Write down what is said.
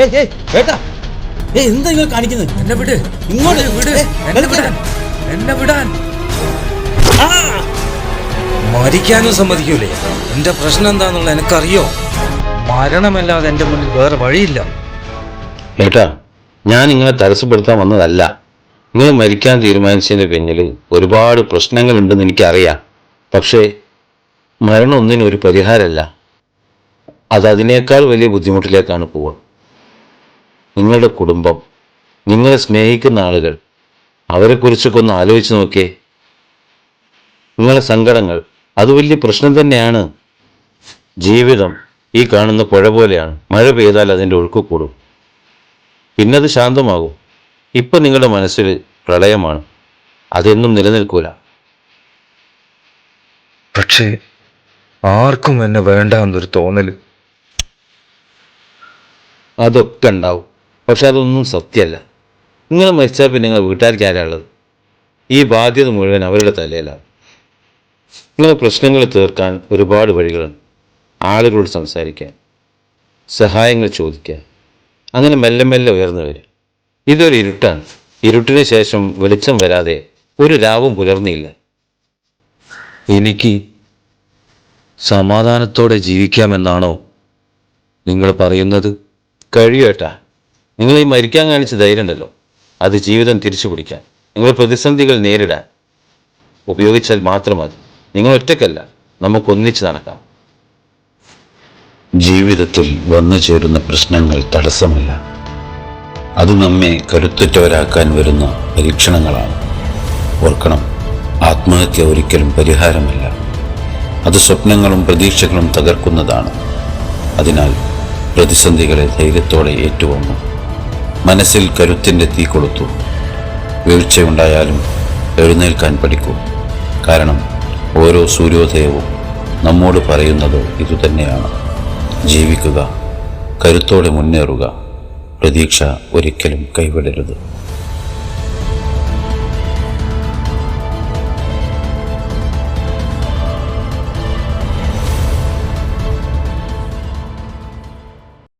എന്താ നിങ്ങൾ കാണിക്കുന്നത്? എന്നെ വിട്, ഇങ്ങോട്ട് വിട്, എന്നെ വിടാൻ. മരിക്കാനും സമ്മതിക്കൂലേ? എന്റെ പ്രശ്നം എന്താന്നുള്ള എനിക്കറിയോ. മരണമല്ലാതെ എന്റെ മുന്നിൽ വേറെ വഴിയില്ല. ഏട്ടാ, ഞാൻ നിങ്ങളെ തടസ്സപ്പെടുത്താൻ വന്നതല്ല. നിങ്ങൾ മരിക്കാൻ തീരുമാനിച്ചതിൻ്റെ പിന്നിൽ ഒരുപാട് പ്രശ്നങ്ങളുണ്ടെന്ന് എനിക്കറിയാം. പക്ഷേ മരണം ഒന്നിനും ഒരു പരിഹാരമല്ല. അതിനേക്കാൾ വലിയ ബുദ്ധിമുട്ടിലേക്കാണ് പോവുക. നിങ്ങളുടെ കുടുംബം, നിങ്ങളെ സ്നേഹിക്കുന്ന ആളുകൾ, അവരെക്കുറിച്ചൊക്കെ ഒന്ന് ആലോചിച്ച് നോക്കിയേ. നിങ്ങളെ സങ്കടങ്ങൾ അത് വലിയ പ്രശ്നം തന്നെയാണ്. ജീവിതം ഈ കാണുന്ന പുഴ പോലെയാണ്. മഴ പെയ്താൽ അതിൻ്റെ ഒഴുക്ക് കൂടും, പിന്നത് ശാന്തമാകും. ഇപ്പം നിങ്ങളുടെ മനസ്സിൽ പ്രളയമാണ്, അതെന്നും നിലനിൽക്കൂല. പക്ഷേ ആർക്കും എന്നെ വേണ്ട എന്നൊരു തോന്നല്. അതൊക്കെ ഉണ്ടാവും, പക്ഷെ അതൊന്നും സത്യമല്ല. നിങ്ങൾ മരിച്ചാൽ പിന്നെ നിങ്ങൾ വീട്ടുകാർക്ക് ആരാളുള്ളത്? ഈ ബാധ്യത മുഴുവൻ അവരുടെ തലയിലാണ്. നിങ്ങളെ പ്രശ്നങ്ങൾ തീർക്കാൻ ഒരുപാട് വഴികളുണ്ട്. ആളുകളോട് സംസാരിക്കാൻ, സഹായങ്ങൾ ചോദിക്കാൻ, അങ്ങനെ മെല്ലെ മെല്ലെ ഉയർന്നു വരും. ഇതൊരു ഇരുട്ടാണ്. ഇരുട്ടിന് ശേഷം വെളിച്ചം വരാതെ ഒരു രാവും പുലർന്നില്ല. എനിക്ക് സമാധാനത്തോടെ ജീവിക്കാമെന്നാണോ നിങ്ങൾ പറയുന്നത്? കഴിയേട്ടാ, നിങ്ങൾ ഈ മരിക്കാൻ കാണിച്ച ധൈര്യം ഉണ്ടല്ലോ, അത് ജീവിതം തിരിച്ചു പിടിക്കാൻ, നിങ്ങൾ പ്രതിസന്ധികൾ നേരിടാൻ ഉപയോഗിച്ചാൽ മാത്രം മതി. നിങ്ങൾ ഒറ്റയ്ക്കല്ല, നമുക്കൊന്നിച്ച് നടക്കാം. ജീവിതത്തിൽ വന്നു ചേരുന്ന പ്രശ്നങ്ങൾ തടസ്സമല്ല, അത് നമ്മെ കരുത്തുറ്റവരാക്കാൻ വരുന്ന പരീക്ഷണങ്ങളാണ്. ഓർക്കണം, ആത്മഹത്യ ഒരിക്കലും പരിഹാരമല്ല. അത് സ്വപ്നങ്ങളും പ്രതീക്ഷകളും തകർക്കുന്നതാണ്. അതിനാൽ പ്രതിസന്ധികളെ ധൈര്യത്തോടെ ഏറ്റുവന്നു, മനസ്സിൽ കരുത്തിൻ്റെ തീ കൊളുത്തു. വീഴ്ചയുണ്ടായാലും എഴുന്നേൽക്കാൻ പഠിക്കൂ. കാരണം ഓരോ സൂര്യോദയവും നമ്മോട് പറയുന്നത് ഇതുതന്നെയാണ്: ജീവിക്കുക, കരുത്തോടെ മുന്നേറുക, പ്രതീക്ഷ ഒരിക്കലും കൈവിടരുത്.